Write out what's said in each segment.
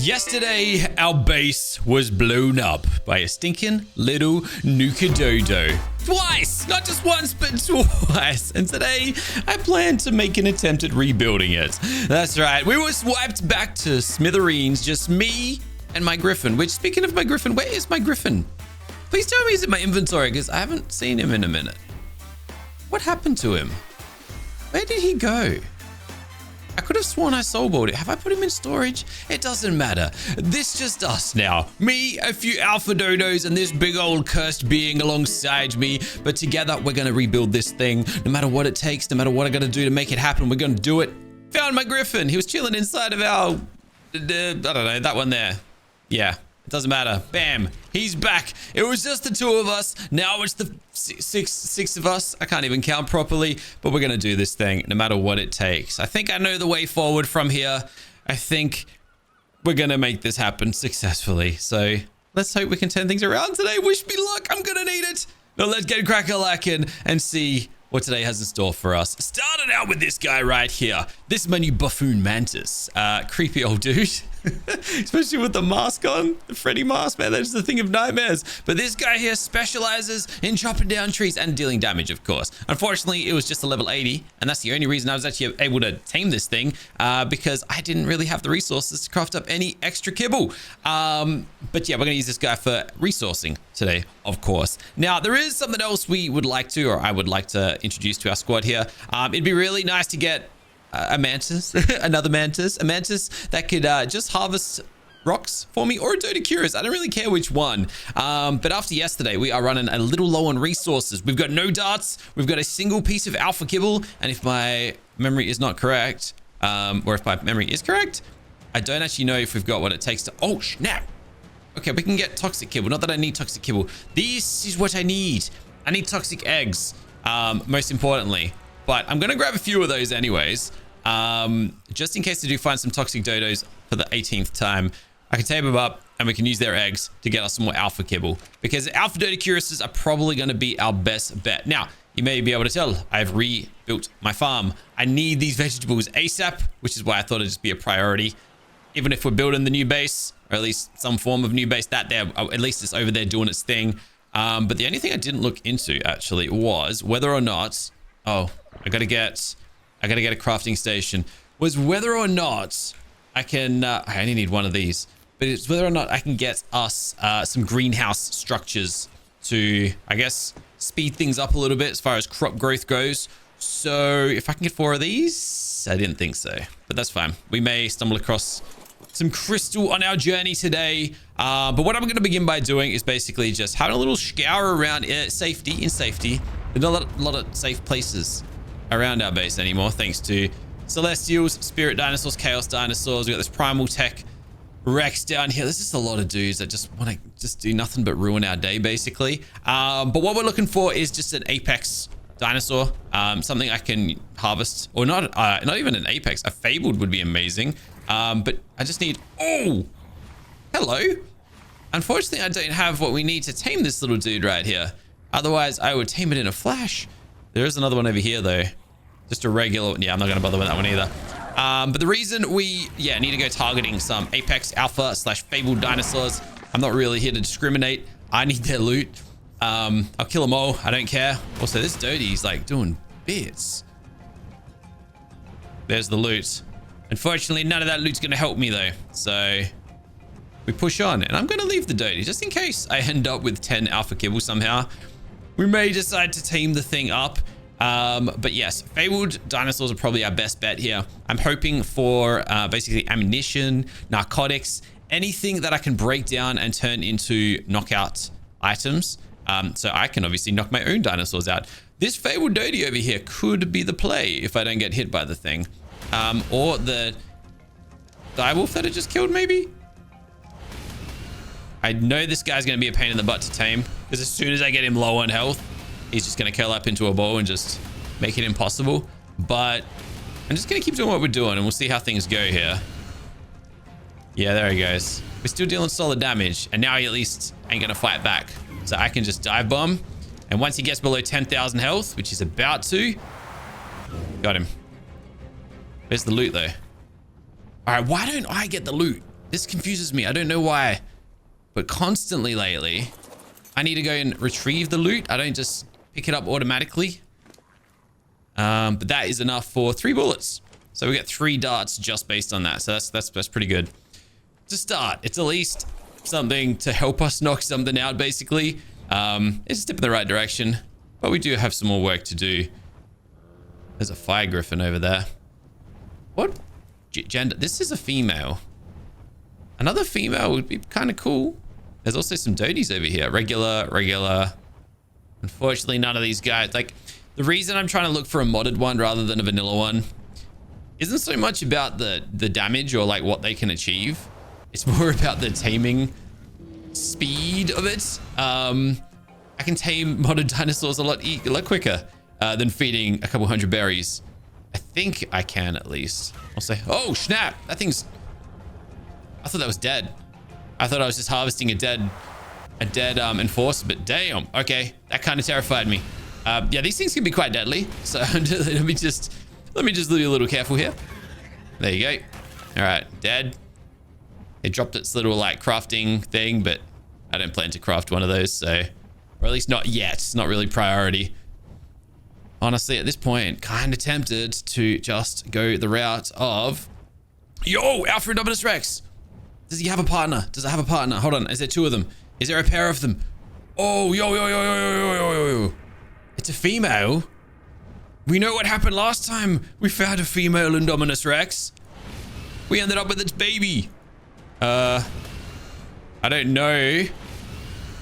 Yesterday, our base was blown up by a stinking little nuka dodo. Twice! Not just once, but twice. And today, I plan to make an attempt at rebuilding it. That's right. We were swiped back to smithereens, just me and my griffin. Which, speaking of my griffin, where is my griffin? Please tell me he's in my inventory, because I haven't seen him in a minute. What happened to him? Where did he go? I could have sworn I soulballed it. Have I put him in storage? It doesn't matter. This just us now. Me, a few alpha dodos, and this big old cursed being alongside me. But together, we're going to rebuild this thing. No matter what it takes, no matter what I got to do to make it happen, we're going to do it. Found my griffin. He was chilling inside of our... I don't know, that one there. Yeah. It doesn't matter. Bam. He's back. It was just the two of us. Now it's the six of us. I can't even count properly, but we're going to do this thing no matter what it takes. I think I know the way forward from here. I think we're going to make this happen successfully. So let's hope we can turn things around today. Wish me luck. I'm going to need it. Now let's get crack-a-lacking and see what today has in store for us. Started out with this guy right here. This is my new buffoon mantis. Creepy old dude. Especially with the mask on. The Freddy mask, man. That's the thing of nightmares. But this guy here specializes in chopping down trees and dealing damage, of course. Unfortunately, it was just a level 80. And that's the only reason I was actually able to tame this thing. Because I didn't really have the resources to craft up any extra kibble. But yeah, we're going to use this guy for resourcing today, of course. Now, there is something else we would like to, or I would like to introduce to our squad here. It'd be really nice to get a mantis, another mantis, a mantis that could just harvest rocks for me, or a doedicurus. I don't really care which one. But after yesterday, we are running a little low on resources. We've got no darts. We've got a single piece of alpha kibble. And if my memory is not correct, or if my memory is correct, I don't actually know if we've got what it takes to... Oh, snap. Okay, we can get toxic kibble. Not that I need toxic kibble. This is what I need. I need toxic eggs, most importantly. But I'm going to grab a few of those anyways. Just in case I do find some toxic dodos for the 18th time. I can tame them up and we can use their eggs to get us some more alpha kibble. Because alpha doedicuruses are probably going to be our best bet. Now, you may be able to tell I've rebuilt my farm. I need these vegetables ASAP, which is why I thought it'd just be a priority. Even if we're building the new base, or at least some form of new base, at least it's over there doing its thing. But the only thing I didn't look into actually was whether or not... Oh, I gotta get a crafting station. Was whether or not I can... I only need one of these. But it's whether or not I can get us some greenhouse structures to, I guess, speed things up a little bit as far as crop growth goes. So if I can get 4 of these, I didn't think so. But that's fine. We may stumble across some crystal on our journey today. But what I'm going to begin by doing is basically just having a little scour around safety. There's not a lot of safe places around our base anymore, thanks to Celestials, Spirit Dinosaurs, Chaos Dinosaurs. We got this Primal Tech Rex down here. There's just a lot of dudes that just want to just do nothing but ruin our day, basically. But what we're looking for is just an apex dinosaur, something I can harvest, or not even an apex. A fabled would be amazing. But I just need... Oh! Hello! Unfortunately, I don't have what we need to tame this little dude right here. Otherwise, I would tame it in a flash. There is another one over here, though. Just a regular... Yeah, I'm not going to bother with that one either. But the reason we, need to go targeting some apex alpha / fabled dinosaurs, I'm not really here to discriminate. I need their loot. I'll kill them all. I don't care. Also, this Dody's like doing bits. There's the loot. Unfortunately, none of that loot's going to help me, though. So we push on. And I'm going to leave the Dody just in case I end up with 10 alpha kibble somehow. We may decide to team the thing up. But yes, fabled dinosaurs are probably our best bet here. I'm hoping for basically ammunition, narcotics, anything that I can break down and turn into knockout items. So I can obviously knock my own dinosaurs out. This fabled Dody over here could be the play if I don't get hit by the thing. Or the direwolf that I just killed, maybe? I know this guy's going to be a pain in the butt to tame, because as soon as I get him low on health, he's just going to curl up into a ball and just make it impossible. But I'm just going to keep doing what we're doing, and we'll see how things go here. Yeah, there he goes. We're still dealing solid damage, and now he at least ain't going to fight back. So I can just dive bomb, and once he gets below 10,000 health, which he's about to, got him. Where's the loot, though? All right, why don't I get the loot? This confuses me. I don't know why. But constantly lately, I need to go and retrieve the loot. I don't just pick it up automatically. But that is enough for 3 bullets. So we get 3 darts just based on that. So that's pretty good. To start, it's at least something to help us knock something out, basically. It's a step in the right direction. But we do have some more work to do. There's a fire griffin over there. What gender? This is a female. Another female would be kind of cool. There's also some dodies over here. Regular. Unfortunately, none of these guys. Like, the reason I'm trying to look for a modded one rather than a vanilla one isn't so much about the damage or like what they can achieve. It's more about the taming speed of it. I can tame modded dinosaurs a lot quicker than feeding a couple hundred berries. I think I can at least. I'll say, oh snap! That thing's. I thought that was dead. I thought I was just harvesting a dead enforcer, but damn. Okay, that kind of terrified me. Yeah, these things can be quite deadly. So let me just be a little careful here. There you go. All right, dead. It dropped its little like crafting thing, but I don't plan to craft one of those. So, or at least not yet. It's not really priority. Honestly, at this point, kind of tempted to just go the route of, yo, Alpha Indominus Rex. Does he have a partner? Does it have a partner? Hold on. Is there 2 of them? Is there a pair of them? Oh, yo. It's a female. We know what happened last time we found a female Indominus Rex. We ended up with its baby. I don't know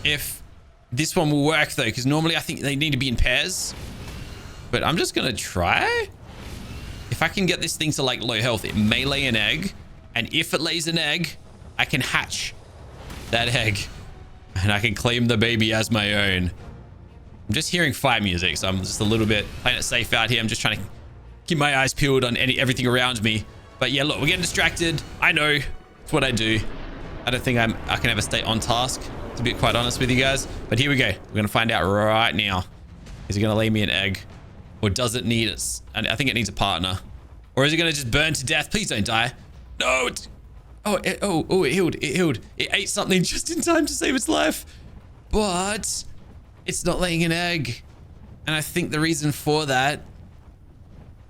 if this one will work though, because normally I think they need to be in pairs. But I'm just gonna try. If I can get this thing to like low health, it may lay an egg. And if it lays an egg, I can hatch that egg. And I can claim the baby as my own. I'm just hearing fight music, so I'm just a little bit playing it safe out here. I'm just trying to keep my eyes peeled on everything around me. But yeah, look, we're getting distracted. I know. It's what I do. I don't think I can ever stay on task, to be quite honest with you guys. But here we go. We're gonna find out right now. Is it gonna lay me an egg? Or does it need it? And I think it needs a partner. Or is it gonna just burn to death? Please don't die. No. It healed. It healed. It ate something just in time to save its life. But it's not laying an egg. And I think the reason for that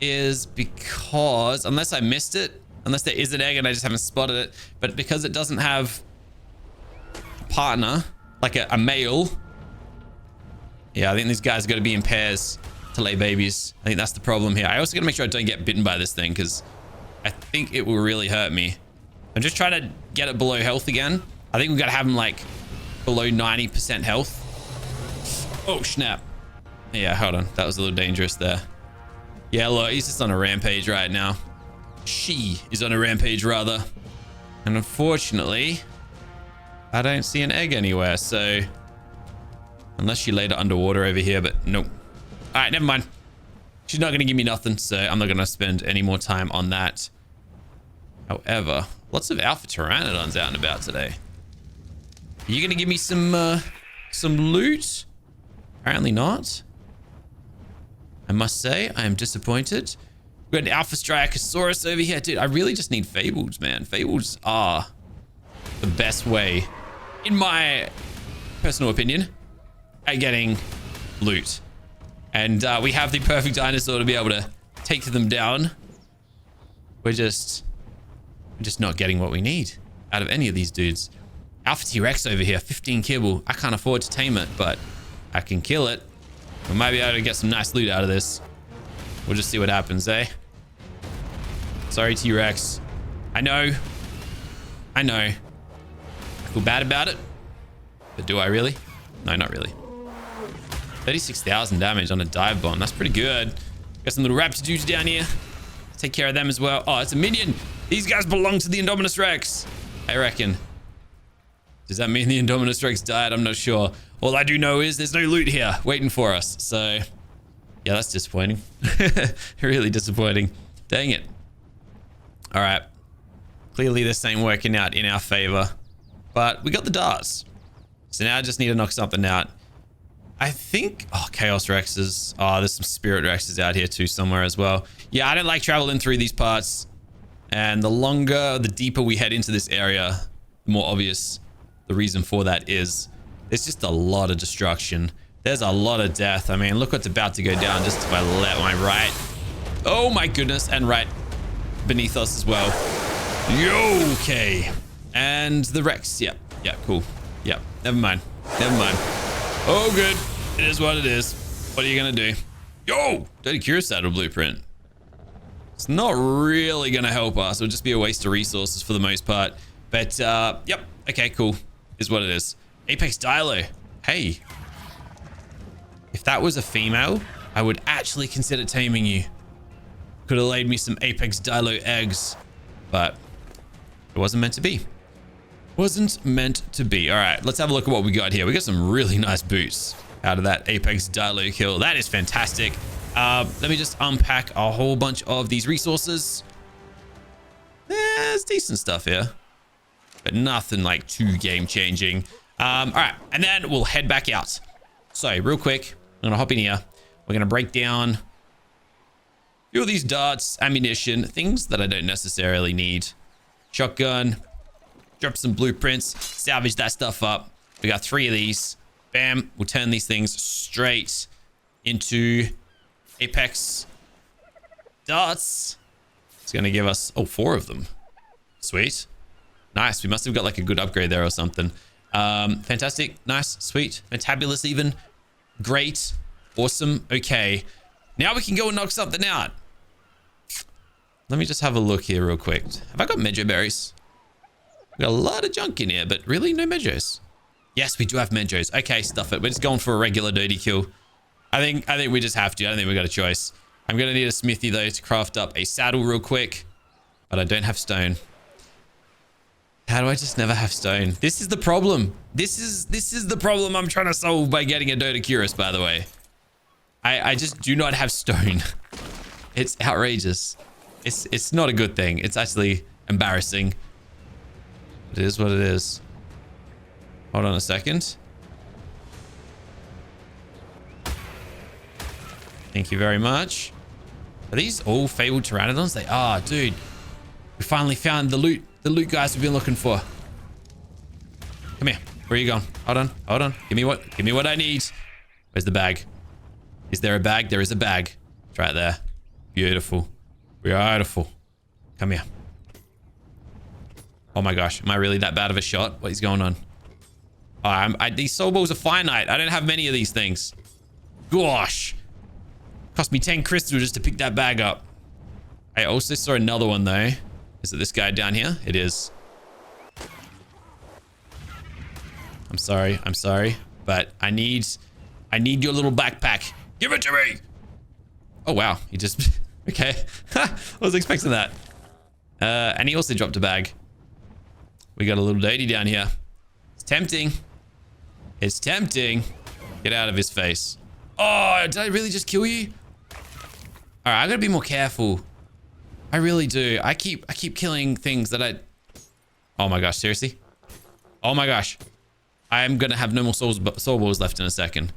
is because, unless I missed it, unless there is an egg and I just haven't spotted it, but because it doesn't have a partner, like a male. Yeah, I think these guys are going to be in pairs to lay babies. I think that's the problem here. I also got to make sure I don't get bitten by this thing, because I think it will really hurt me. I'm just trying to get it below health again. I think we've got to have him like below 90% health. Oh, snap. Yeah, hold on. That was a little dangerous there. Yeah, look, he's just on a rampage right now. She is on a rampage, rather. And unfortunately, I don't see an egg anywhere, so... Unless she laid it underwater over here, but nope. All right, never mind. She's not going to give me nothing, so I'm not going to spend any more time on that. However, lots of alpha pteranodons out and about today. Are you going to give me some loot? Apparently not. I must say, I am disappointed. We've got an alpha striacosaurus over here. Dude, I really just need fableds, man. Fableds are the best way, in my personal opinion, at getting loot. And we have the perfect dinosaur to be able to take them down. We're just not getting what we need out of any of these dudes. Alpha T-Rex over here, 15 kibble. I can't afford to tame it, but I can kill it. We might be able to get some nice loot out of this. We'll just see what happens, eh? Sorry, T-Rex. I know. I feel bad about it. But do I really? No, not really. 36,000 damage on a dive bomb. That's pretty good. Got some little raptor dudes down here. Take care of them as well. Oh, it's a minion. These guys belong to the Indominus Rex, I reckon. Does that mean the Indominus Rex died? I'm not sure. All I do know is there's no loot here waiting for us. So, yeah, that's disappointing. Really disappointing. Dang it. All right. Clearly this ain't working out in our favor. But we got the darts. So now I just need to knock something out. I think... Oh, Chaos Rexes. Oh, there's some Spirit Rexes out here too somewhere as well. Yeah, I don't like traveling through these parts. And the deeper we head into this area, the more obvious the reason for that is. There's just a lot of destruction. There's a lot of death. I mean, look what's about to go down just to my left, my right. Oh my goodness, and right beneath us as well. Yo, okay. And the Rex. Yep, cool. Yep, never mind. Oh, good. It is what it is. What are you gonna do? Yo, doedicurus saddle blueprint. It's not really gonna help us. It'll just be a waste of resources for the most part. But yep, okay, cool. Is what it is. Apex Dilo. Hey. If that was a female, I would actually consider taming you. Could have laid me some Apex Dilo eggs, but it wasn't meant to be. Wasn't meant to be. All right, let's have a look at what we got here. We got some really nice boots out of that Apex Dilo kill. That is fantastic. Let me just unpack a whole bunch of these resources. There's decent stuff here, but nothing like too game changing. All right, and then we'll head back out. So real quick, I'm gonna hop in here. We're gonna break down a few of these darts, ammunition, things that I don't necessarily need. Shotgun, drop some blueprints, salvage that stuff up. We got 3 of these. Bam, we'll turn these things straight into Apex darts. It's gonna give us, 4 of them. Sweet. Nice, we must have got like a good upgrade there or something. Fantastic, nice, sweet, fantabulous even. Great, awesome, okay. Now we can go and knock something out. Let me just have a look here real quick. Have I got medjo berries? We got a lot of junk in here, but really no medjos. Yes, we do have medjos. Okay, stuff it. We're just going for a regular dodo kill. I think we just have to. I don't think we got a choice. I'm gonna need a smithy though to craft up a saddle real quick, but I don't have stone. How do I just never have stone? This is the problem. This is the problem I'm trying to solve by getting a doedicurus, by the way. I just do not have stone. It's outrageous. It's not a good thing. It's actually embarrassing. It is what it is. Hold on a second. Thank you very much. Are these all fabled pteranodons? They are, dude. We finally found the loot guys we've been looking for. Come here. Where are you going? Hold on. Give me what I need. Where's the bag? Is there a bag? There is a bag. It's right there. Beautiful. Beautiful. Come here. Oh my gosh. Am I really that bad of a shot? What is going on? Oh, these soul balls are finite. I don't have many of these things. Gosh. Cost me 10 crystals just to pick that bag up. I also saw another one though. Is it this guy down here? It is. I'm sorry, but I need your little backpack. Give it to me. Oh wow, he just okay. I was expecting that. And he also dropped a bag. We got a little lady down here. It's tempting. It's tempting. Get out of his face. Oh, did I really just kill you? All right, I gotta be more careful. I really do. I keep killing things that I... Oh my gosh, seriously? Oh my gosh. I am gonna have no more soul balls left in a second.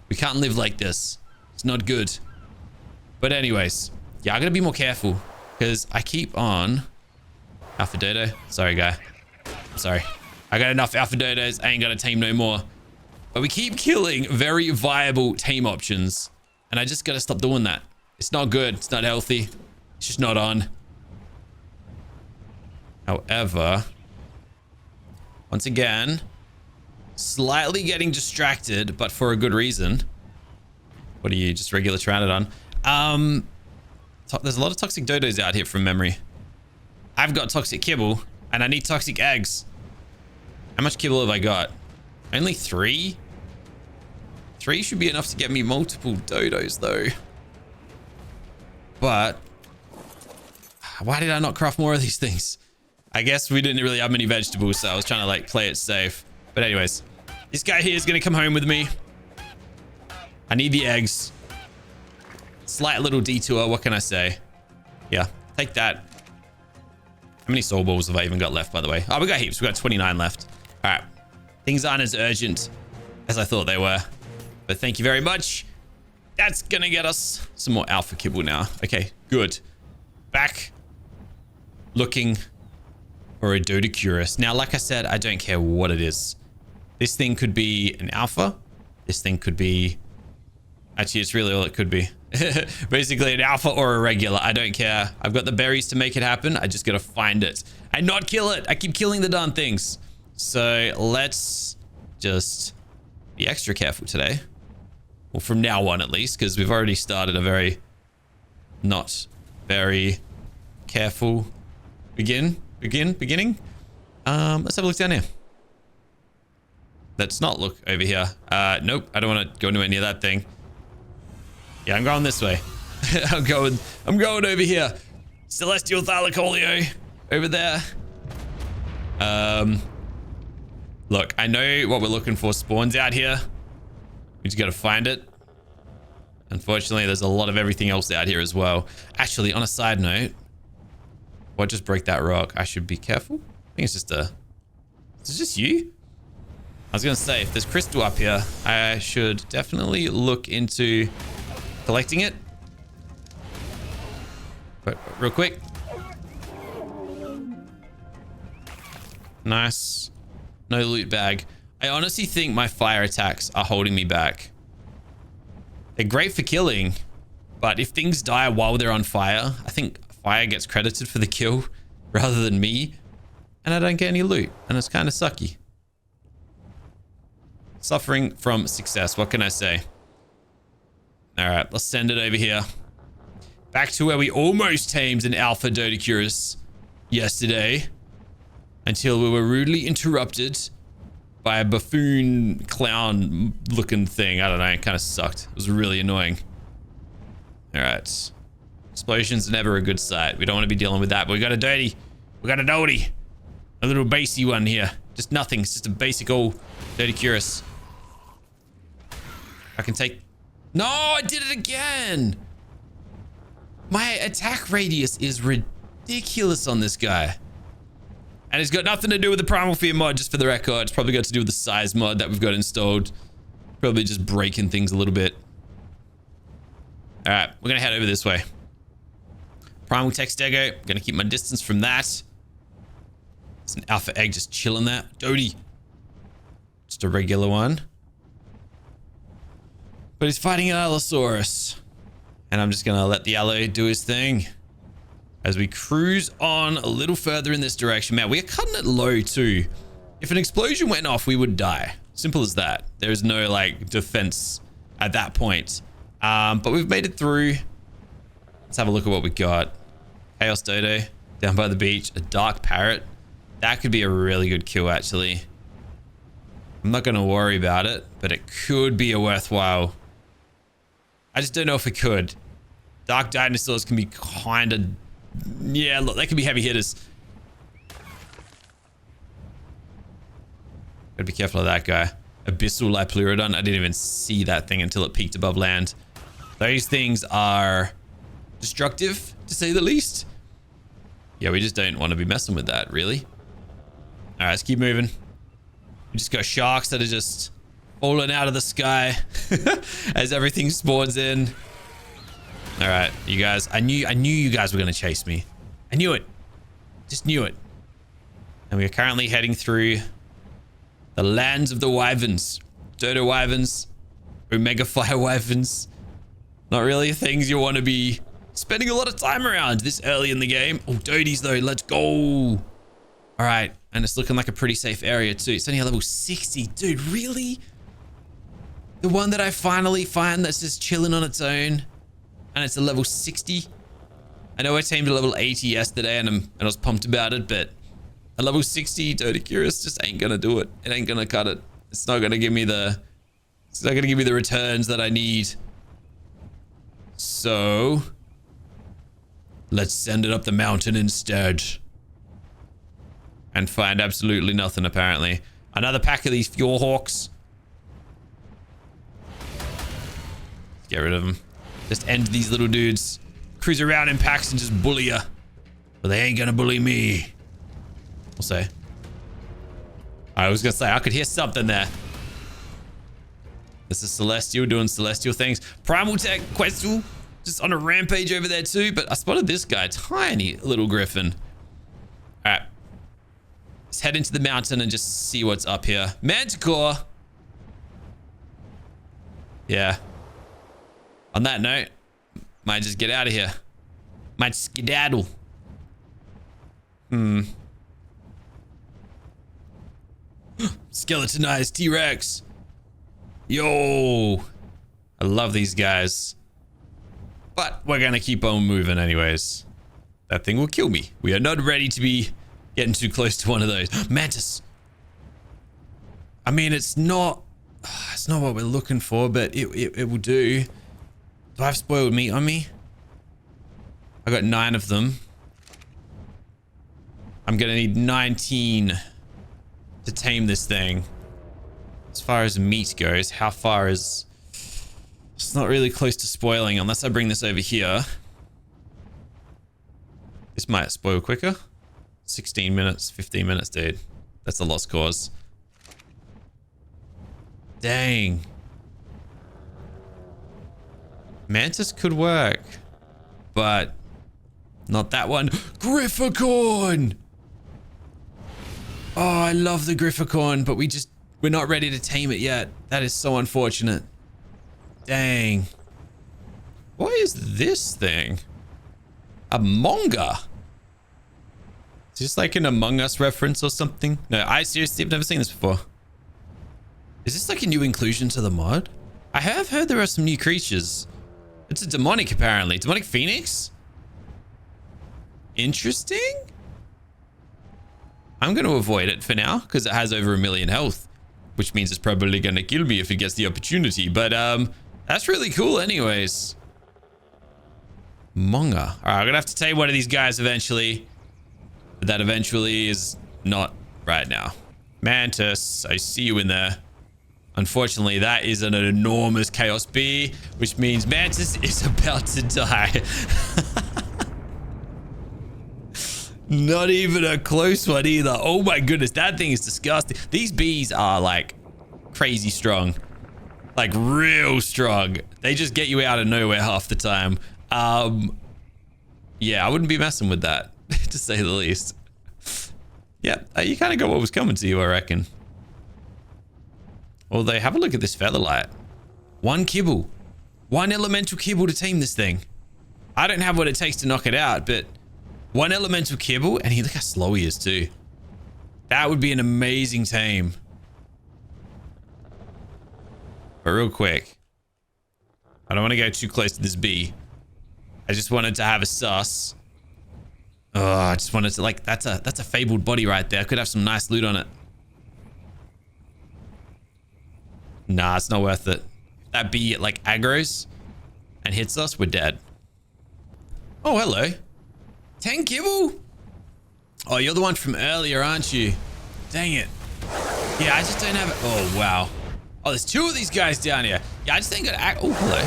We can't live like this. It's not good. But anyways, yeah, I gotta be more careful because I keep on... Alpha dodo. Sorry, guy. I'm sorry. I got enough alpha dodos. I ain't gonna tame no more. But we keep killing very viable tame options. And I just gotta stop doing that. It's not good. It's not healthy. It's just not on. However, once again, slightly getting distracted, but for a good reason. What are you, just regular pteranodon? There's a lot of toxic dodos out here from memory. I've got toxic kibble, and I need toxic eggs. How much kibble have I got? Only 3? 3 should be enough to get me multiple dodos, though. But why did I not craft more of these things? I guess we didn't really have many vegetables, so I was trying to like play it safe. But anyways, this guy here is gonna come home with me. I need the eggs. Slight little detour, what can I say? Yeah, take that. How many soul balls have I even got left, by the way? Oh, we got heaps. We got 29 left. All right. Things aren't as urgent as I thought they were. But thank you very much. That's gonna get us some more alpha kibble now. Okay, good. Back looking for a doedicurus. Now, like I said, I don't care what it is. This thing could be an alpha. This thing could be... Actually, it's really all it could be. Basically, an alpha or a regular. I don't care. I've got the berries to make it happen. I just got to find it and not kill it. I keep killing the darn things. So let's just be extra careful today. Well, from now on, at least, because we've already started a very not very careful beginning. Let's have a look down here. Let's not look over here. Nope, I don't want to go anywhere near that thing. Yeah, I'm going this way. I'm going over here. Celestial Thylacoleo over there. Look, I know what we're looking for spawns out here. We just got to find it. Unfortunately, there's a lot of everything else out here as well. Actually, on a side note, what just broke that rock? I should be careful. I think it's just a... Is it just you? I was going to say, if there's crystal up here, I should definitely look into collecting it. But real quick. Nice. No loot bag. I honestly think my fire attacks are holding me back. They're great for killing, but if things die while they're on fire, I think fire gets credited for the kill rather than me, and I don't get any loot, and it's kind of sucky. Suffering from success, what can I say? All right, let's send it over here. Back to where we almost tamed an alpha doedicurus yesterday, until we were rudely interrupted by a buffoon clown looking thing. I don't know, it kind of sucked. It was really annoying. All right. Explosions are never a good sight. We don't want to be dealing with that, but we got a doedy. We got a doedy. A little basey one here. Just nothing. It's just a basic old doedicurus. I can take... No, I did it again. My attack radius is ridiculous on this guy. And it's got nothing to do with the primal fear mod, just for the record. It's probably got to do with the size mod that we've got installed. Probably just breaking things a little bit. All right, we're going to head over this way. Primal Textego. Going to keep my distance from that. It's an alpha egg just chilling there. Doedy. Just a regular one. But he's fighting an Allosaurus. And I'm just going to let the Allo do his thing. As we cruise on a little further in this direction. Man, we're cutting it low too. If an explosion went off, we would die. Simple as that. There is no like defense at that point. But we've made it through. Let's have a look at what we got. Chaos Dodo down by the beach. A dark parrot. That could be a really good kill actually. I'm not going to worry about it, but it could be a worthwhile. I just don't know if it could. Dark dinosaurs can be kind of... Yeah, look, they can be heavy hitters. Gotta be careful of that guy. Abyssal Lipleurodon. I didn't even see that thing until it peaked above land. Those things are destructive, to say the least. Yeah, we just don't want to be messing with that, really. All right, let's keep moving. We just got sharks that are just falling out of the sky as everything spawns in. All right, you guys. I knew you guys were going to chase me. I knew it. Just knew it. And we are currently heading through the lands of the wyverns. Dodo wyverns. Omega fire wyverns. Not really things you want to be spending a lot of time around this early in the game. Oh, Doedies though. Let's go. All right. And it's looking like a pretty safe area too. It's only a level 60. Dude, really? The one that I finally find that's just chilling on its own. And it's a level 60. I know I tamed a level 80 yesterday and I was pumped about it, but a level 60 doedicurus just ain't gonna do it. It ain't gonna cut it. It's not gonna give me the returns that I need. So let's send it up the mountain instead. And find absolutely nothing apparently. Another pack of these Fjord Hawks. Get rid of them. Just end these little dudes. Cruise around in packs and just bully ya. But they ain't gonna bully me. We'll say. I was gonna say, I could hear something there. This is Celestial doing Celestial things. Primal Tech Questal just on a rampage over there too. But I spotted this guy, tiny little griffin. Let's head into the mountain and just see what's up here. Manticore. Yeah. On that note, might just get out of here. Might skedaddle. Skeletonized T-Rex. Yo. I love these guys. But we're gonna keep on moving anyways. That thing will kill me. We are not ready to be getting too close to one of those. Mantis. I mean, it's not what we're looking for, but it will do. Do I have spoiled meat on me? I got 9 of them. I'm gonna need 19 to tame this thing. As far as meat goes, how far is... It's not really close to spoiling unless I bring this over here. This might spoil quicker. 16 minutes, 15 minutes, dude. That's a lost cause. Dang. Mantis could work, but not that one. Grifficorn! Oh, I love the Grifficorn, but we're not ready to tame it yet. That is so unfortunate. Dang. What is this thing? A Monga? Is this like an Among Us reference or something? No, I seriously have never seen this before. Is this like a new inclusion to the mod? I have heard there are some new creatures. It's a demonic apparently. Demonic Phoenix? Interesting. I'm going to avoid it for now because it has over 1 million health, which means it's probably going to kill me if it gets the opportunity. But that's really cool anyways. Monga. All right, I'm going to have to tame one of these guys eventually. But that eventually is not right now. Mantis, I see you in there. Unfortunately, that is an enormous Chaos Bee, which means Mantis is about to die. Not even a close one either. Oh my goodness, that thing is disgusting. These bees are like crazy strong. Like real strong. They just get you out of nowhere half the time. Yeah, I wouldn't be messing with that, to say the least. Yeah, you kind of got what was coming to you, I reckon. Although, have a look at this featherlight. 1 kibble. 1 elemental kibble to tame this thing. I don't have what it takes to knock it out, but 1 elemental kibble, and look how slow he is too. That would be an amazing tame. But real quick, I don't want to go too close to this bee. I just wanted to have a sus. Oh, I just wanted to, like, that's a fabled body right there. I could have some nice loot on it. Nah, it's not worth it. If that bee like aggro's and hits us, we're dead. Oh, hello. 10 kibble? Oh, you're the one from earlier, aren't you? Dang it. Yeah, I just don't have it. Oh, wow. Oh, there's 2 of these guys down here. Yeah, I just ain't got to act. Oh, hello.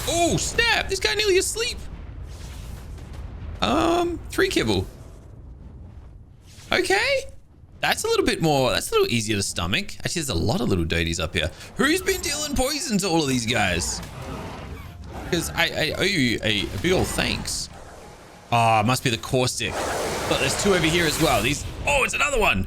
Oh, snap. This guy nearly asleep. 3 kibble. Okay. That's a little bit more, that's a little easier to stomach. Actually, there's a lot of little dodies up here. Who's been dealing poison to all of these guys? Because I owe you a big old thanks. Oh, it must be the caustic. But there's 2 over here as well. Oh, it's another one.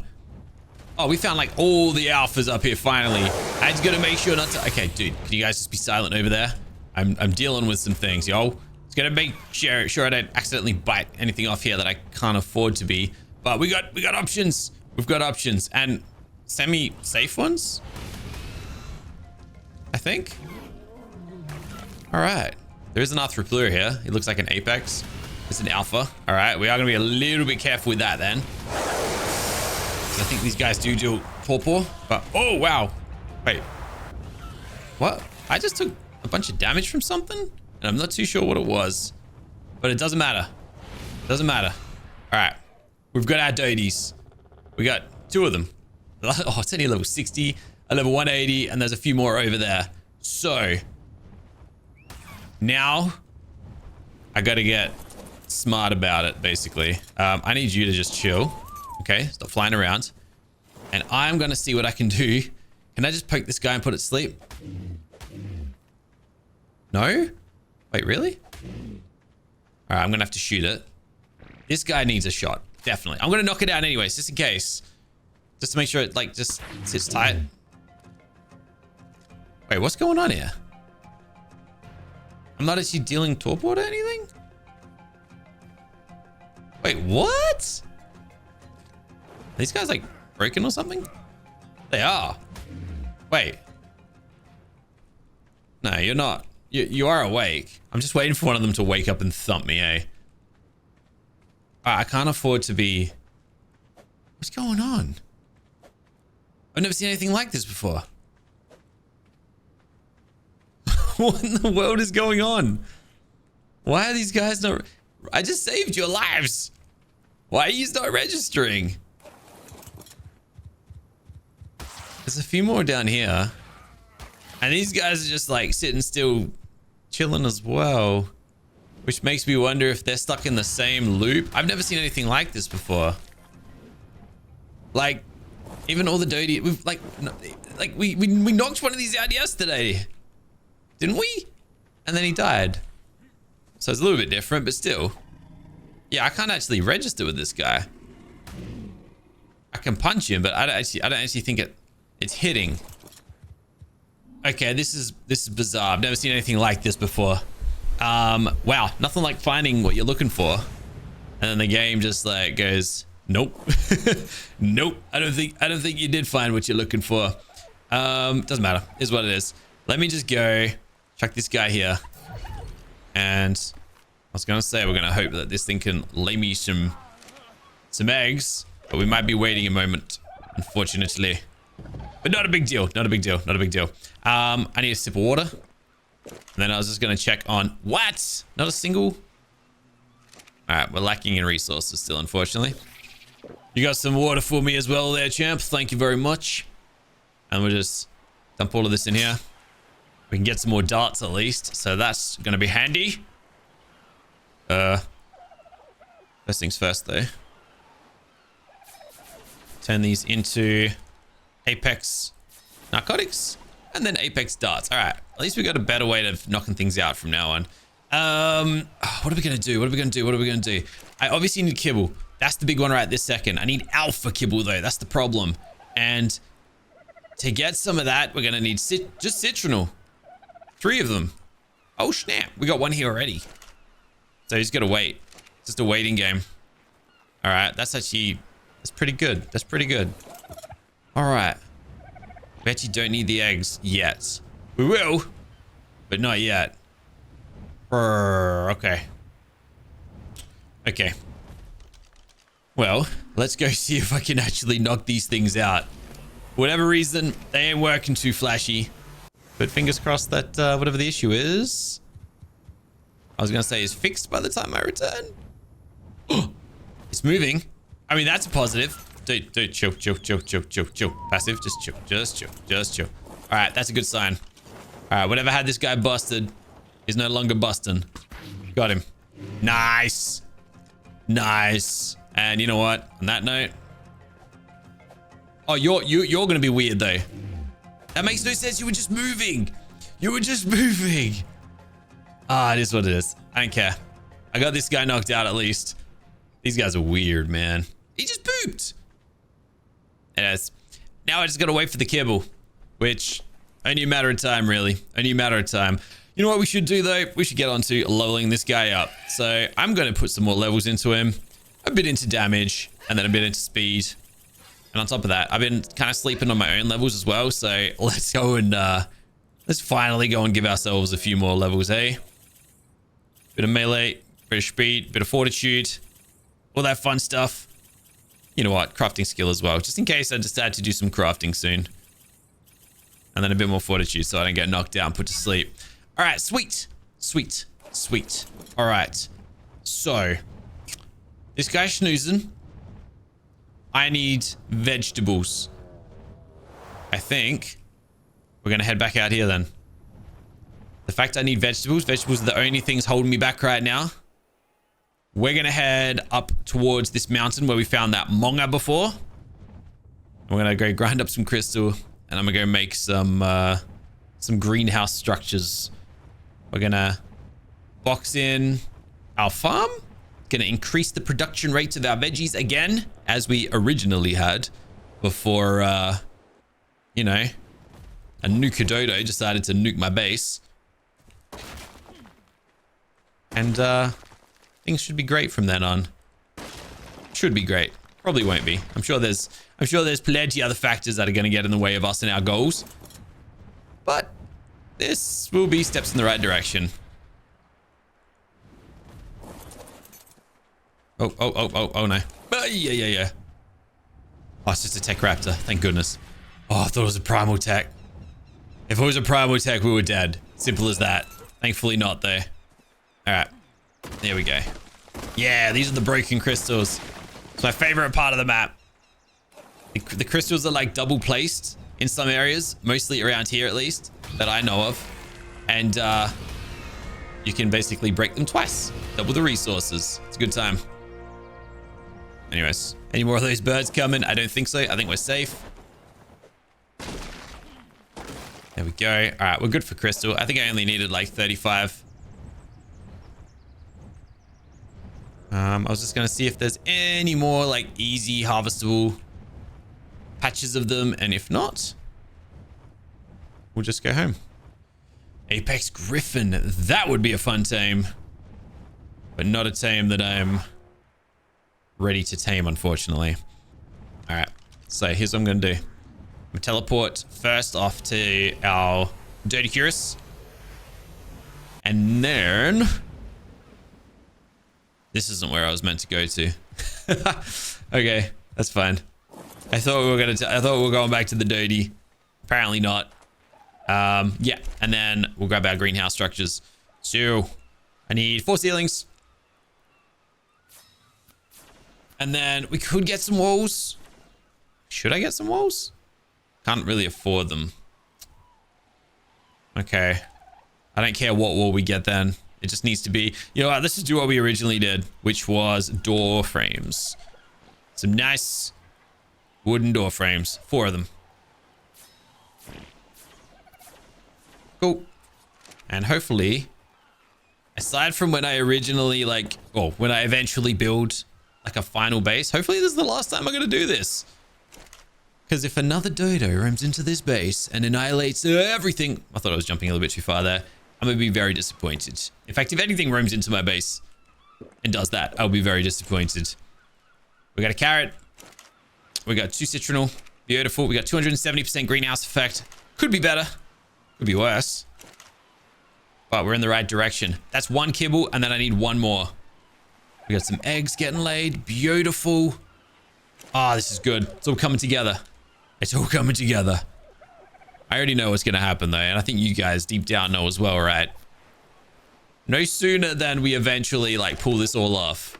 Oh, we found like all the alphas up here finally. I just gotta make sure not to, okay, dude, can you guys just be silent over there? I'm dealing with some things, yo. Just gotta make sure I don't accidentally bite anything off here that I can't afford to be. But we got options. We've got options and semi-safe ones, I think. All right. There is an Arthropleura here. It looks like an apex. It's an alpha. All right. We are going to be a little bit careful with that then. Because I think these guys do torpor. But, oh, wow. Wait. What? I just took a bunch of damage from something? And I'm not too sure what it was. But it doesn't matter. It doesn't matter. All right. We've got our dodies. We got 2 of them. Oh, it's only a level 60, a level 180, and there's a few more over there. So, now, I gotta get smart about it, basically. I need you to just chill. Okay, stop flying around. And I'm gonna see what I can do. Can I just poke this guy and put it to sleep? No? Wait, really? All right, I'm gonna have to shoot it. This guy needs a shot. definitely. I'm gonna knock it down anyways, just in case. Just to make sure it like just sits tight. Wait, what's going on here? I'm not actually dealing torpor or anything? Wait, what? Are these guys like broken or something? They are. Wait. No, you're not. You are awake. I'm just waiting for one of them to wake up and thump me, eh? I can't afford to be... What's going on? I've never seen anything like this before. What in the world is going on? Why are these guys not... I just saved your lives. Why are you not registering? There's a few more down here. And these guys are just like sitting still, chilling as well. Which makes me wonder if they're stuck in the same loop. I've never seen anything like this before. Like, even all the dodo, we've like we knocked one of these out yesterday. Didn't we? And then he died. So it's a little bit different, but still. Yeah, I can't actually register with this guy. I can punch him, but I don't actually think it's hitting. Okay, this is bizarre. I've never seen anything like this before. Wow, nothing like finding what you're looking for. And then the game just like goes, nope. Nope. I don't think you did find what you're looking for. Doesn't matter. Is what it is. Let me just go check this guy here. And I was gonna say we're gonna hope that this thing can lay me some eggs, but we might be waiting a moment, unfortunately. But not a big deal. Not a big deal. Not a big deal. I need a sip of water. And then I was just going to check on... What? Not a single... Alright, we're lacking in resources still, unfortunately. You got some water for me as well there, champ. Thank you very much. And we'll just dump all of this in here. We can get some more darts at least. So that's going to be handy. First things first, though. Turn these into Apex narcotics. And then Apex darts. All right. At least we got a better way of knocking things out from now on. What are we going to do? What are we going to do? What are we going to do? I obviously need kibble. That's the big one right this second. I need alpha kibble, though. That's the problem. And to get some of that, we're going to need just citronal. 3 of them. Oh, snap. We got one here already. So he's got to wait. It's just a waiting game. All right. That's pretty good. That's pretty good. All right. We actually don't need the eggs yet. We will, but not yet. Okay. Okay. Well, let's go see if I can actually knock these things out. For whatever reason, they ain't working too flashy. But fingers crossed that whatever the issue is, I was going to say is fixed by the time I return. It's moving. I mean, that's a positive. Dude, chill. Passive, just chill. All right, that's a good sign. All right, whatever had this guy busted is no longer busting. Got him. Nice. And you know what? On that note, oh, you're gonna be weird though. That makes no sense. You were just moving. Ah, it is what it is. I don't care. I got this guy knocked out at least. These guys are weird, man. He just pooped. Yes. Now I just gotta wait for the kibble, which only a matter of time, really. Only a matter of time. You know what we should do though? We should get on to leveling this guy up. So I'm gonna put some more levels into him, a bit into damage, and then a bit into speed. And on top of that, I've been kind of sleeping on my own levels as well. So let's go and let's finally go and give ourselves a few more levels, eh? Bit of melee, bit of speed, bit of fortitude, all that fun stuff. You know what? Crafting skill as well, just in case I decide to do some crafting soon. And then a bit more fortitude so I don't get knocked out and put to sleep. All right, sweet. All right. So, this guy's snoozing. I need vegetables. I think we're going to head back out here then. The fact I need vegetables are the only things holding me back right now. We're going to head up towards this mountain where we found that monga before. I'm going to go grind up some crystal and I'm going to go make some greenhouse structures. We're going to box in our farm. Gonna increase the production rates of our veggies again, as we originally had before, you know, a dodo decided to nuke my base. And things should be great from then on. Should be great. Probably won't be. I'm sure there's plenty other factors that are going to get in the way of us and our goals. But this will be steps in the right direction. Oh no. Yeah. Oh, it's just a tech raptor. Thank goodness. Oh, I thought it was a primal tech. If it was a primal tech, we were dead. Simple as that. Thankfully not, though. All right. There we go. Yeah, these are the broken crystals. It's my favorite part of the map. The crystals are like double placed in some areas, mostly around here at least, that I know of. And you can basically break them twice. Double the resources. It's a good time. Anyways, any more of those birds coming? I don't think so. I think we're safe. There we go. All right, we're good for crystal. I think I only needed like 35. I was just going to see if there's any more like easy harvestable patches of them. And if not, we'll just go home. Apex Griffin. That would be a fun tame. But not a tame that I'm ready to tame, unfortunately. All right. So here's what I'm going to do. I'm going to teleport first off to our doedicurus. And then... This isn't where I was meant to go to. Okay, that's fine. I thought we were going back to the Dodi. Apparently not. Yeah, and then we'll grab our greenhouse structures. So I need 4 ceilings. And then we could get some walls. Should I get some walls? Can't really afford them. Okay. I don't care what wall we get then. It just needs to be, you know what, let's just do what we originally did, which was door frames. Some nice wooden door frames. 4 of them. Cool. And hopefully, aside from when I originally when I eventually build like a final base, hopefully this is the last time I'm going to do this. Because if another dodo roams into this base and annihilates everything, I thought I was jumping a little bit too far there. I'm going to be very disappointed. In fact, if anything roams into my base and does that, I'll be very disappointed. We got a carrot. We got 2 citronal. Beautiful. We got 270% greenhouse effect. Could be better. Could be worse. But we're in the right direction. That's 1 kibble, and then I need 1 more. We got some eggs getting laid. Beautiful. Ah, this is good. It's all coming together. It's all coming together. I already know what's going to happen though, and I think you guys deep down know as well, right? No sooner than we eventually pull this all off.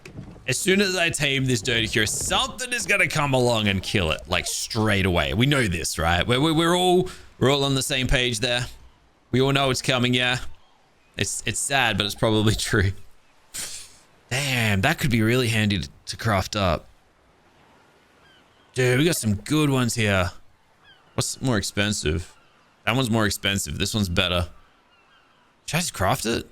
As soon as I tame this doedicurus, something is going to come along and kill it straight away. We know this, right? We're all on the same page there. We all know it's coming, yeah. It's sad, but it's probably true. Damn, that could be really handy to craft up. Dude, we got some good ones here. What's more expensive? That one's more expensive. This one's better. Should I just craft it?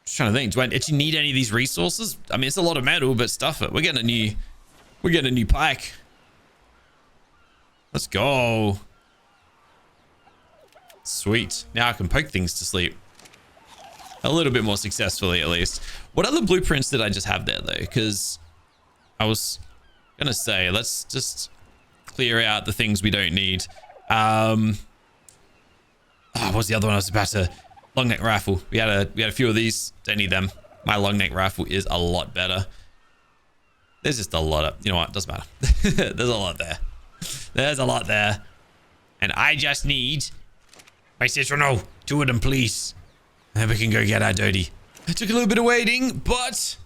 Just trying to think. Do I actually need any of these resources? I mean, it's a lot of metal, but stuff it. We're getting a new pike. Let's go. Sweet. Now I can poke things to sleep. A little bit more successfully, at least. What other blueprints did I just have there, though? Because I was gonna say, let's just clear out the things we don't need. What's the other one I was about to... Long neck rifle. We had a few of these. Don't need them. My long neck rifle is a lot better. There's just a lot of... You know what? Doesn't matter. There's a lot there. There's a lot there. And I just need... My sister, no. 2 of them, please. And then we can go get our Dodi. It took a little bit of waiting, but...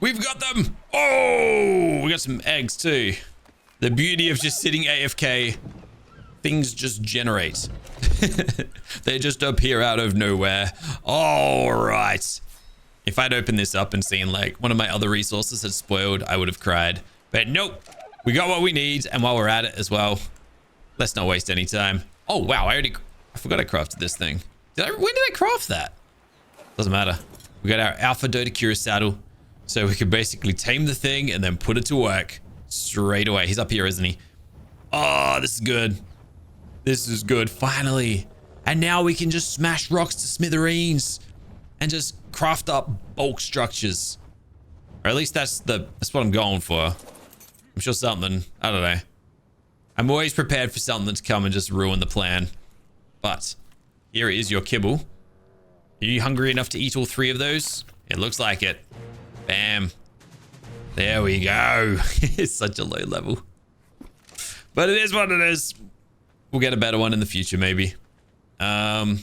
We've got them. Oh! We got some eggs, too. The beauty of just sitting AFK... Things just generate. They just appear out of nowhere. All right. If I'd opened this up and seen one of my other resources had spoiled, I would have cried. But nope. We got what we need. And while we're at it as well, let's not waste any time. Oh, wow. I forgot I crafted this thing. When did I craft that? Doesn't matter. We got our alpha doedicurus saddle. So we could basically tame the thing and then put it to work straight away. He's up here, isn't he? Oh, this is good. This is good. Finally. And now we can just smash rocks to smithereens and just craft up bulk structures. Or at least that's what I'm going for. I'm sure something, I don't know. I'm always prepared for something to come and just ruin the plan. But here is your kibble. Are you hungry enough to eat all 3 of those? It looks like it. Bam. There we go. It's such a low level. But it is what it is. We'll get a better one in the future, maybe. Yeah,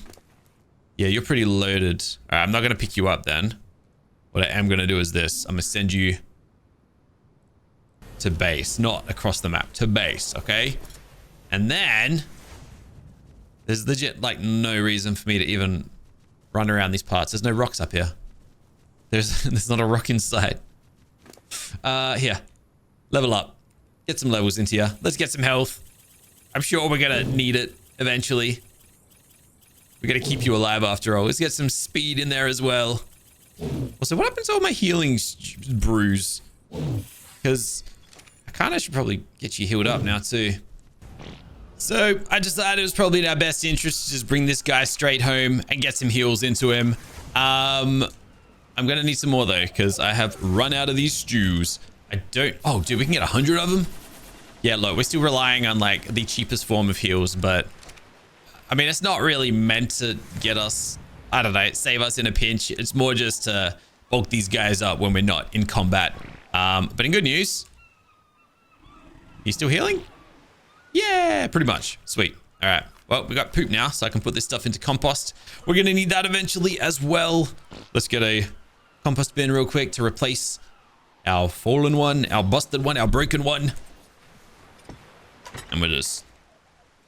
you're pretty loaded. All right, I'm not going to pick you up then. What I am going to do is this. I'm going to send you to base, not across the map, to base, okay? And then there's legit like no reason for me to even run around these parts. There's no rocks up here. There's not a rock in sight. Here, level up. Get some levels into you. Let's get some health. I'm sure we're gonna need it eventually. We gotta keep you alive after all. Let's get some speed in there as well. Also, what happens to all my healing brews? Because I kind of should probably get you healed up now too. So I decided it was probably in our best interest to just bring this guy straight home and get some heals into him. I'm gonna need some more though, because I have run out of these stews. Oh dude, we can get 100 of them. Yeah, look, we're still relying on like the cheapest form of heals, but I mean, it's not really meant to get us, I don't know, save us in a pinch. It's more just to bulk these guys up when we're not in combat. But in good news, he's still healing? Yeah, pretty much. Sweet. All right. Well, we got poop now, so I can put this stuff into compost. We're going to need that eventually as well. Let's get a compost bin real quick to replace our fallen one, our busted one, our broken one. And we'll just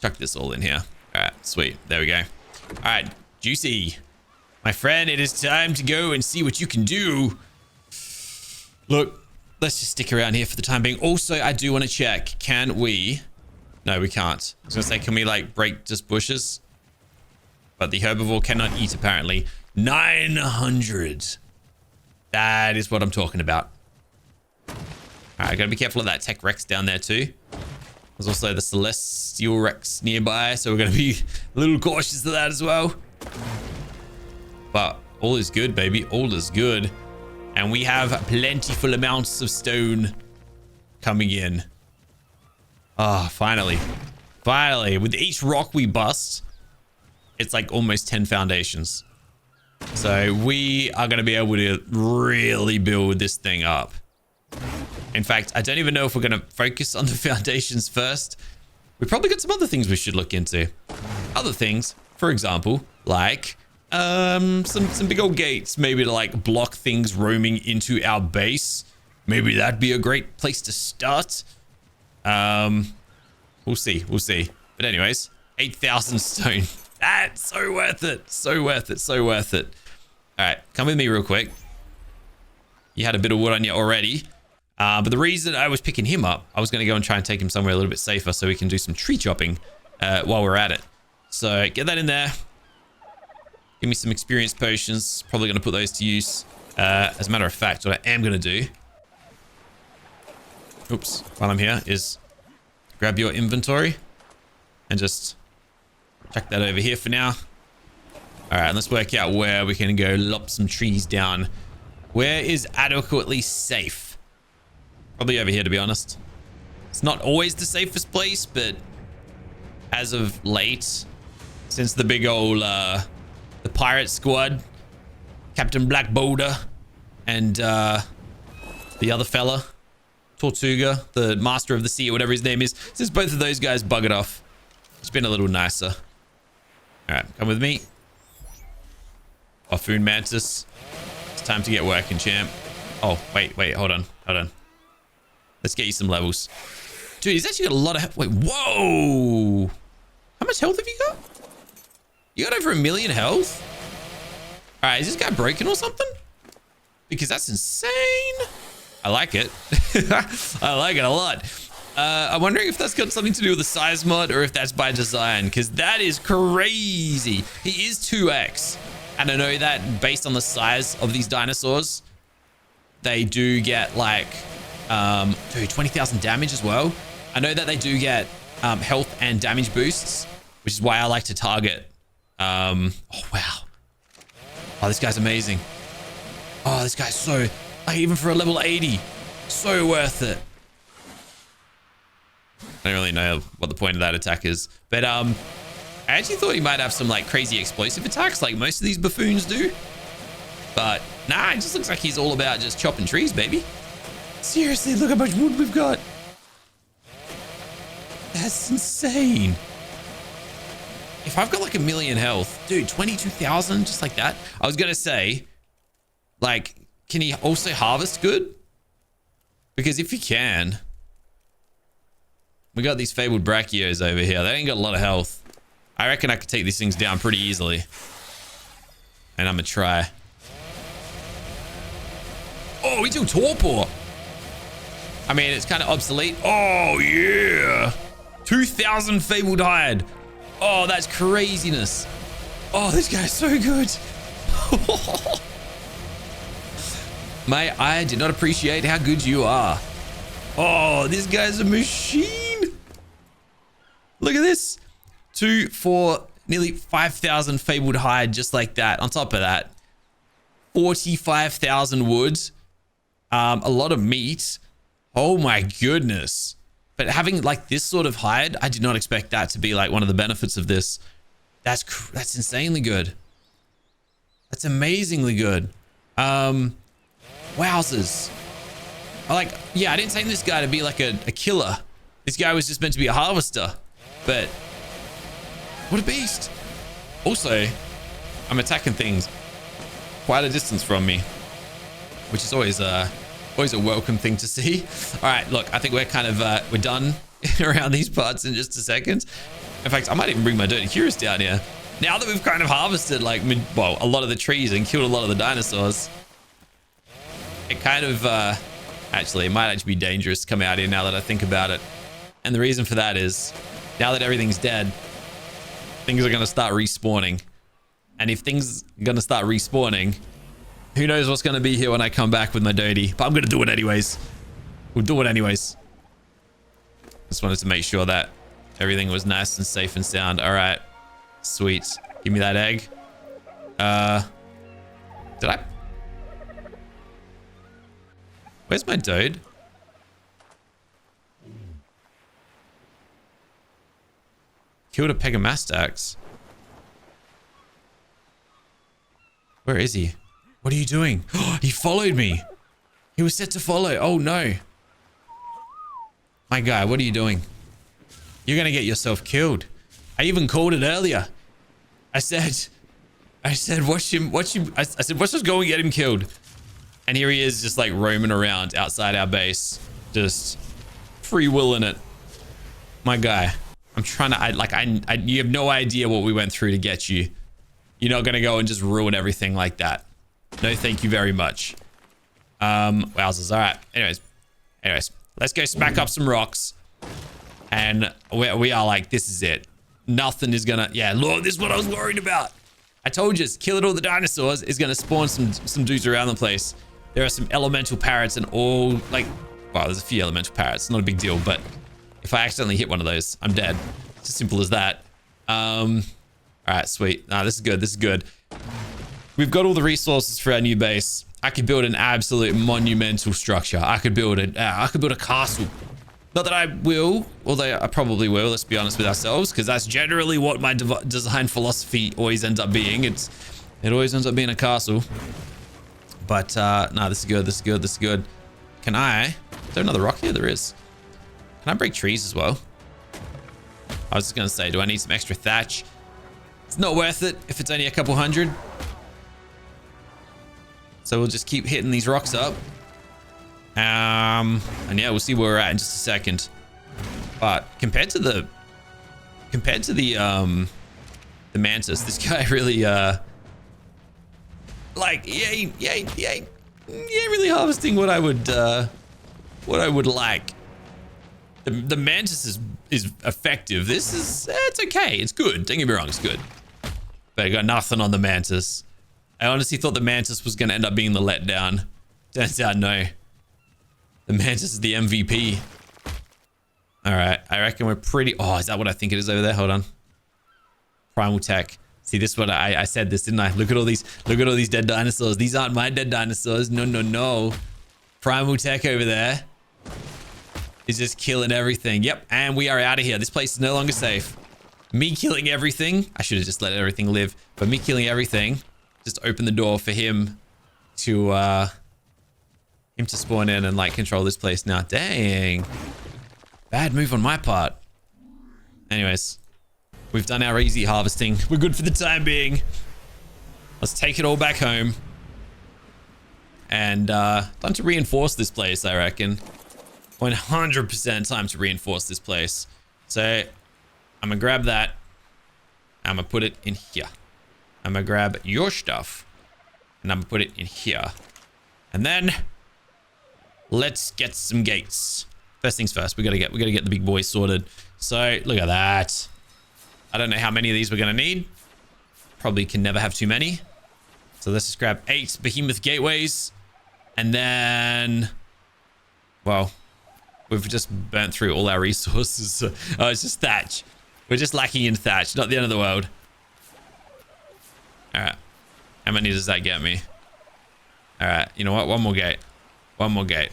chuck this all in here. All right, sweet. There we go. All right, Juicy. My friend, it is time to go and see what you can do. Look, let's just stick around here for the time being. Also, I do want to check. Can we... No, we can't. I was going to say, can we, like, break just bushes? But the herbivore cannot eat, apparently. 900. That is what I'm talking about. All right, got to be careful of that Tech Rex down there, too. There's also the Celestial Rex nearby, so we're going to be a little cautious of that as well. But all is good, baby. All is good. And we have plentiful amounts of stone coming in. Ah, finally. Finally. With each rock we bust, it's like almost 10 foundations. So we are going to be able to really build this thing up. In fact, I don't even know if we're going to focus on the foundations first. We've probably got some other things we should look into. Other things, for example, like some big old gates, maybe to like block things roaming into our base. Maybe that'd be a great place to start. We'll see. But anyways, 8,000 stone. That's so worth it. So worth it. So worth it. All right, come with me real quick. You had a bit of wood on you already. But the reason I was picking him up, I was going to go and try and take him somewhere a little bit safer so we can do some tree chopping while we're at it. So get that in there. Give me some experience potions. Probably going to put those to use. As a matter of fact, what I am going to do, oops, while I'm here, is grab your inventory and just chuck that over here for now. All right, let's work out where we can go lop some trees down. Where is adequately safe? Probably over here, to be honest. It's not always the safest place, but as of late, since the big old the pirate squad, Captain Black Boulder, and the other fella, Tortuga, the master of the sea, or whatever his name is, since both of those guys buggered off, it's been a little nicer. All right, come with me. Buffoon Mantis. It's time to get working, champ. Oh, wait, hold on. Let's get you some levels. Dude, he's actually got a lot of... Wait, whoa! How much health have you got? You got over 1 million health? All right, is this guy broken or something? Because that's insane. I like it. I like it a lot. I'm wondering if that's got something to do with the size mod or if that's by design, because that is crazy. He is 2x. And I know that based on the size of these dinosaurs, they do get like, dude, 20,000 damage as well. I know that they do get health and damage boosts, which is why I like to target. Oh, wow. Oh, this guy's amazing. Oh, this guy's so, like, even for a level 80, so worth it. I don't really know what the point of that attack is, but I actually thought he might have some like crazy explosive attacks like most of these buffoons do. But nah, it just looks like he's all about just chopping trees, baby. Seriously, look how much wood we've got. That's insane. If I've got like 1,000,000 health, dude, 22,000 just like that. I was gonna say, like, can he also harvest good? Because if he can, we got these fabled brachios over here. They ain't got a lot of health. I reckon I could take these things down pretty easily. And I'm gonna try. Oh, we do torpor. I mean, it's kind of obsolete. Oh, yeah. 2,000 fabled hide. Oh, that's craziness. Oh, this guy's so good. Mate, I did not appreciate how good you are. Oh, this guy's a machine. Look at this. 2, 4, nearly 5,000 fabled hide just like that. On top of that, 45,000 wood. A lot of meat. Oh my goodness. But having like this sort of hide, I did not expect that to be like one of the benefits of this. That's insanely good. That's amazingly good. Wowzers. I didn't take this guy to be like a killer. This guy was just meant to be a harvester. But what a beast. Also, I'm attacking things quite a distance from me, which is always a welcome thing to see. All right, look, I think we're kind of we're done around these parts in just a second. In fact, I might even bring my doedicurus down here. Now that we've kind of harvested like a lot of the trees and killed a lot of the dinosaurs, it kind of actually, it might actually be dangerous to come out here now that I think about it. And the reason for that is, now that everything's dead, things are going to start respawning. And if things are going to start respawning, who knows what's going to be here when I come back with my doedy. But I'm going to do it anyways. We'll do it anyways. Just wanted to make sure that everything was nice and safe and sound. All right. Sweet. Give me that egg. Did I? Where's my doed? Killed a pegamastax. Where is he? What are you doing? He followed me. He was set to follow. Oh no. My guy, what are you doing? You're gonna get yourself killed. I even called it earlier. I said, watch him. I said, watch us go and get him killed. And here he is just like roaming around outside our base. Just free willing it. My guy. I'm trying to, you have no idea what we went through to get you. You're not going to go and just ruin everything like that. No, thank you very much. Wowzers. All right. Anyways, let's go smack up some rocks. And we are like, this is it. Nothing is going to, yeah, look, this is what I was worried about. I told you, killing all the dinosaurs is going to spawn some dudes around the place. There are some elemental parrots and all, like, well, there's a few elemental parrots. Not a big deal, but if I accidentally hit one of those, I'm dead. It's as simple as that. All right, sweet. Nah, this is good. This is good. We've got all the resources for our new base. I could build an absolute monumental structure. I could build a castle. Not that I will, although I probably will. Let's be honest with ourselves, because that's generally what my design philosophy always ends up being. It always ends up being a castle. But no, this is good. This is good. This is good. Can I? Is there another rock here? There is. Can I break trees as well? I was just going to say, do I need some extra thatch? It's not worth it if it's only a couple hundred. So we'll just keep hitting these rocks up. And yeah, we'll see where we're at in just a second. But compared to the mantis, this guy really like he ain't really harvesting what I would like. The mantis is effective. This is, it's okay. It's good. Don't get me wrong, it's good. But I got nothing on the mantis. I honestly thought the mantis was going to end up being the letdown. Turns out, no. The mantis is the MVP. All right, I reckon we're pretty... Oh, is that what I think it is over there? Hold on. Primal tech. See, this is what I said this, didn't I? Look at all these dead dinosaurs. These aren't my dead dinosaurs. No, no, no. Primal tech over there is just killing everything. Yep, and we are out of here. This place is no longer safe. Me killing everything. I should have just let everything live. But me killing everything just opened the door for him to spawn in and like control this place now. Dang. Bad move on my part. Anyways, we've done our easy harvesting. We're good for the time being. Let's take it all back home. And time to reinforce this place, I reckon. 100% time to reinforce this place. So I'm gonna grab that. I'm gonna put it in here. I'm gonna grab your stuff. And I'm gonna put it in here. And then let's get some gates. First things first, we gotta get the big boys sorted. So look at that. I don't know how many of these we're gonna need. Probably can never have too many. So let's just grab 8 behemoth gateways. And then, well, we've just burnt through all our resources. Oh, it's just thatch. We're just lacking in thatch. Not the end of the world. All right. How many does that get me? All right. You know what? One more gate. One more gate.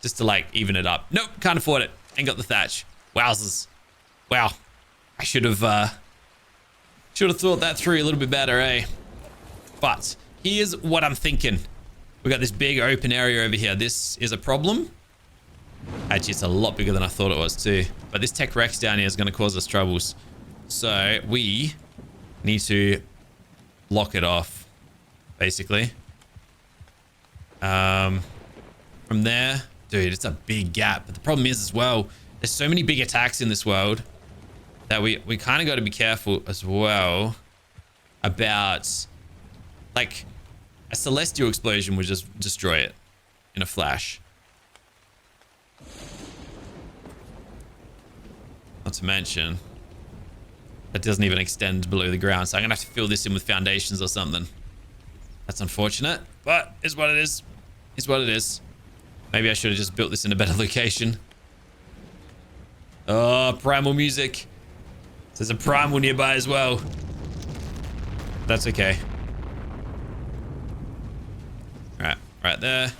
Just to like even it up. Nope. Can't afford it. Ain't got the thatch. Wowzers. Wow. I should have thought that through a little bit better, eh? But here's what I'm thinking. We got this big open area over here. This is a problem. Actually, it's a lot bigger than I thought it was too. But this Tech Rex down here is going to cause us troubles. So we need to lock it off, basically. From there, dude, it's a big gap. But the problem is as well, there's so many big attacks in this world that we kind of got to be careful as well about, like, a celestial explosion would just destroy it in a flash. Not to mention, it doesn't even extend below the ground. So I'm going to have to fill this in with foundations or something. That's unfortunate, but it's what it is. It's what it is. Maybe I should have just built this in a better location. Oh, primal music. There's a primal nearby as well. That's okay. All right, right there.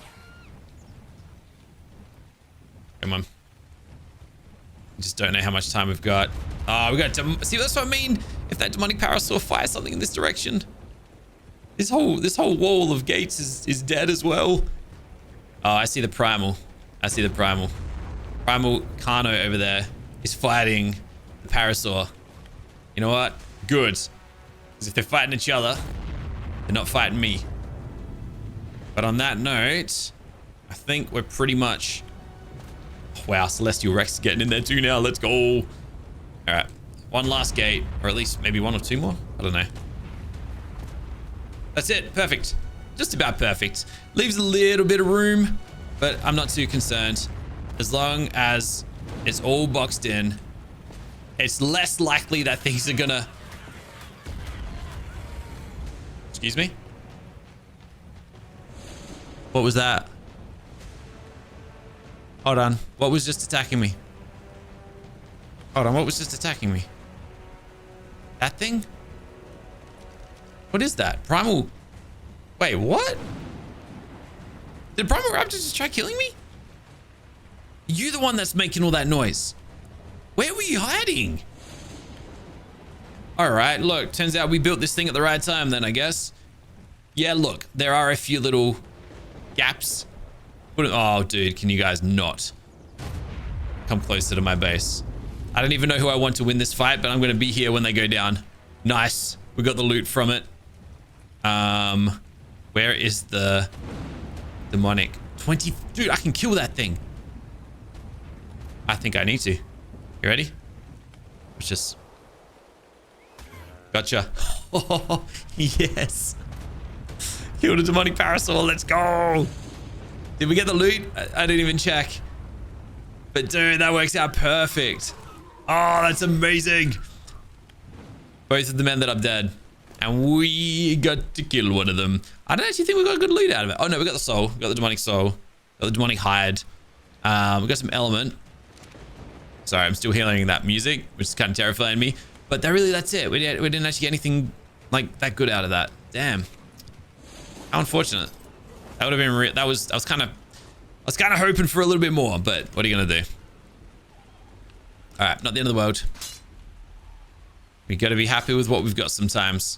Come on. Just don't know how much time we've got. Oh, we got to see. That's what I mean. If that demonic parasaur fires something in this direction, this whole wall of gates is dead as well. Oh, I see the primal. I see the primal. Primal Kano over there is fighting the parasaur. You know what? Good. Because if they're fighting each other, they're not fighting me. But on that note, I think we're pretty much... Wow, Celestial Rex is getting in there too now. Let's go. All right. One last gate, or at least maybe one or two more. I don't know. That's it. Perfect. Just about perfect. Leaves a little bit of room, but I'm not too concerned. As long as it's all boxed in, it's less likely that things are gonna... Excuse me? What was that? Hold on. What was just attacking me? Hold on. What was just attacking me? That thing? What is that? Primal... Wait, what? Did Primal Raptor just try killing me? You the one that's making all that noise. Where were you hiding? All right, look, turns out we built this thing at the right time then, I guess. Yeah, look, there are a few little gaps. Oh, dude, can you guys not come closer to my base? I don't even know who I want to win this fight, but I'm going to be here when they go down. Nice. We got the loot from it. Where is the demonic 20? Dude, I can kill that thing. I think I need to. You ready? Let's just... Gotcha. Oh, yes. Killed a demonic parasaur. Let's go. Did we get the loot? I didn't even check. But dude, that works out perfect. Oh, that's amazing. Both of the men that I'm dead. And we got to kill one of them. I don't actually think we got good loot out of it. Oh no, we got the soul. We got the demonic soul. Got the demonic hide. We got some element. Sorry, I'm still hearing that music, which is kind of terrifying me. But that's it. We didn't actually get anything like that good out of that. Damn. How unfortunate. That would have been real. I was kind of hoping for a little bit more, but what are you gonna do? All right, not the end of the world. We got to be happy with what we've got sometimes.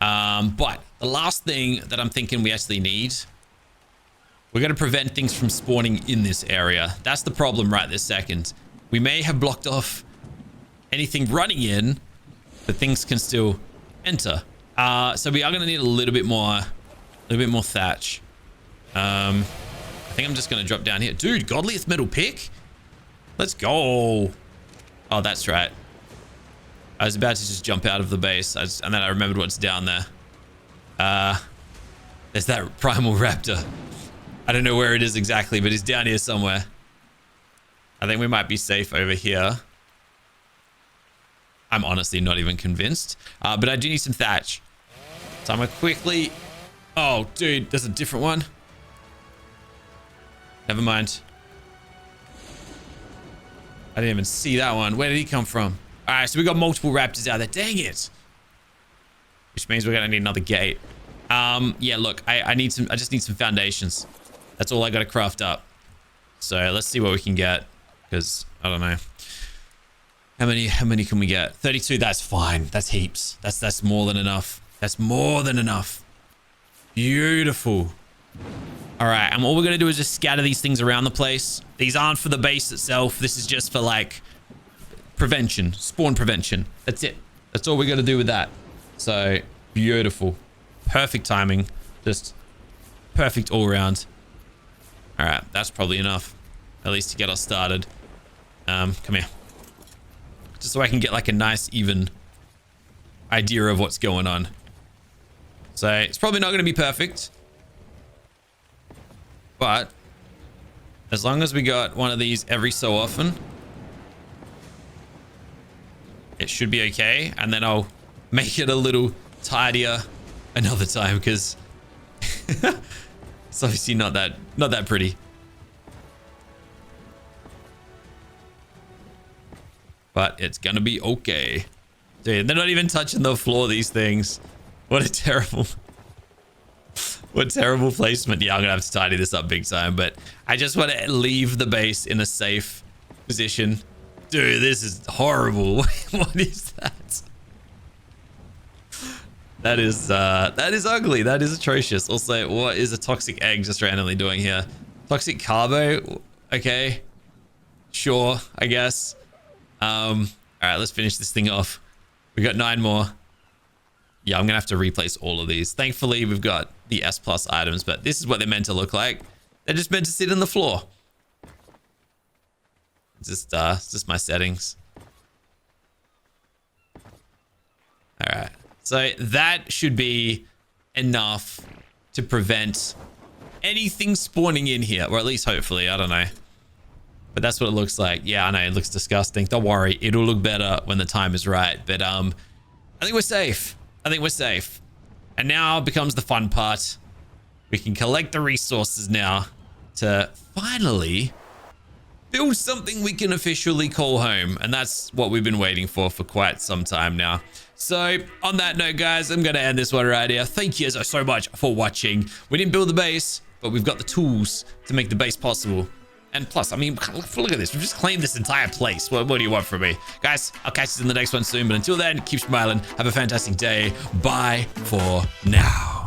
But the last thing that I'm thinking we actually need, we're going to prevent things from spawning in this area. That's the problem right this second. We may have blocked off anything running in, but things can still enter. So we are going to need a little bit more thatch. I think I'm just going to drop down here. Dude, godliest metal pick? Let's go. Oh, that's right. I was about to just jump out of the base, and then I remembered what's down there. There's that primal raptor. I don't know where it is exactly, but it's down here somewhere. I think we might be safe over here. I'm honestly not even convinced. But I do need some thatch. So I'm going to quickly... Oh, dude, there's a different one. Never mind. I didn't even see that one. Where did he come from? All right, so we got multiple raptors out there. Dang it. Which means we're going to need another gate. Yeah, look, I just need some foundations. That's all I got to craft up. So let's see what we can get. Because, I don't know. How many can we get? 32, that's fine. That's heaps. That's more than enough. That's more than enough. Beautiful. All right, and what we're going to do is just scatter these things around the place. These aren't for the base itself. This is just for, like, prevention. Spawn prevention. That's it. That's all we're going to do with that. So, beautiful. Perfect timing. Just perfect all around. All right, that's probably enough. At least to get us started. Come here. Just so I can get, like, a nice, even idea of what's going on. So, it's probably not going to be perfect. But as long as we got one of these every so often, it should be okay. And then I'll make it a little tidier another time because it's obviously not that pretty. But it's gonna be okay. Dude, they're not even touching the floor, these things. What a terrible... What terrible placement. Yeah, I'm gonna have to tidy this up big time, but I just want to leave the base in a safe position. Dude, this is horrible. What is that? That is ugly. That is atrocious. Also, what is a toxic egg just randomly doing here? Toxic carbo? Okay. Sure, I guess. All right, let's finish this thing off. We got 9 more. Yeah, I'm gonna have to replace all of these. Thankfully, we've got the S+ items, but this is what they're meant to look like. They're just meant to sit on the floor. It's just my settings. All right, so that should be enough to prevent anything spawning in here, or at least hopefully. I don't know, but that's what it looks like. Yeah, I know it looks disgusting. Don't worry, it'll look better when the time is right. But I think we're safe. I think we're safe. And now becomes the fun part. We can collect the resources now to finally build something we can officially call home. And that's what we've been waiting for quite some time now. So on that note, guys, I'm going to end this one right here. Thank you so much for watching. We didn't build the base, but we've got the tools to make the base possible. And plus, I mean, look at this. We've just claimed this entire place. What do you want from me? Guys, I'll catch you in the next one soon. But until then, keep smiling. Have a fantastic day. Bye for now.